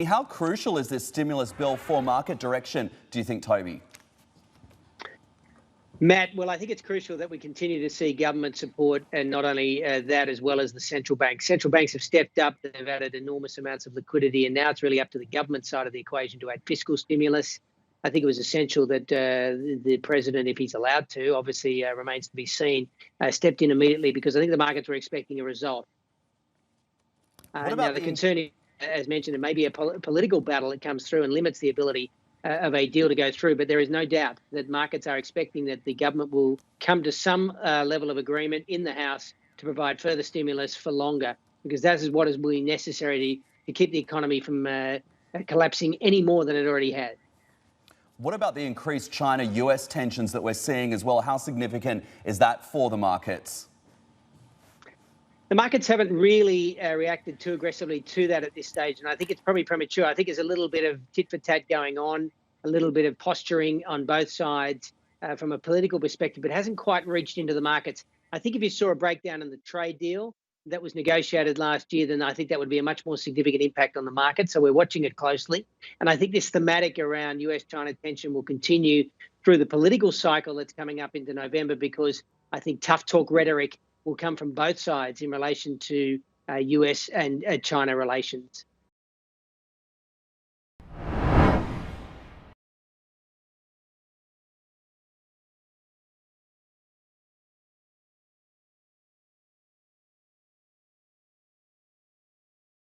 How crucial is this stimulus bill for market direction, do you think, Toby? Matt, well, I think it's crucial that we continue to see government support, and not only that, as well as the central banks. Central banks have stepped up. They've added enormous amounts of liquidity, and now it's really up to the government side of the equation to add fiscal stimulus. I think it was essential that the president, if he's allowed to, obviously remains to be seen, stepped in immediately, because I think the markets were expecting a result. Now, the concern is, as mentioned, it may be a political battle that comes through and limits the ability of a deal to go through. But there is no doubt that markets are expecting that the government will come to some level of agreement in the House to provide further stimulus for longer, because that is what is really necessary to keep the economy from collapsing any more than it already has. What about the increased China-US tensions that we're seeing as well? How significant is that for the markets? The markets haven't really reacted too aggressively to that at this stage, and I think it's probably premature. I think there's a little bit of tit-for-tat going on, a little bit of posturing on both sides from a political perspective, but hasn't quite reached into the markets. I think if you saw a breakdown in the trade deal that was negotiated last year, then I think that would be a much more significant impact on the market. So we're watching it closely. And I think this thematic around US-China tension will continue through the political cycle that's coming up into November, because I think tough talk rhetoric will come from both sides in relation to US and China relations.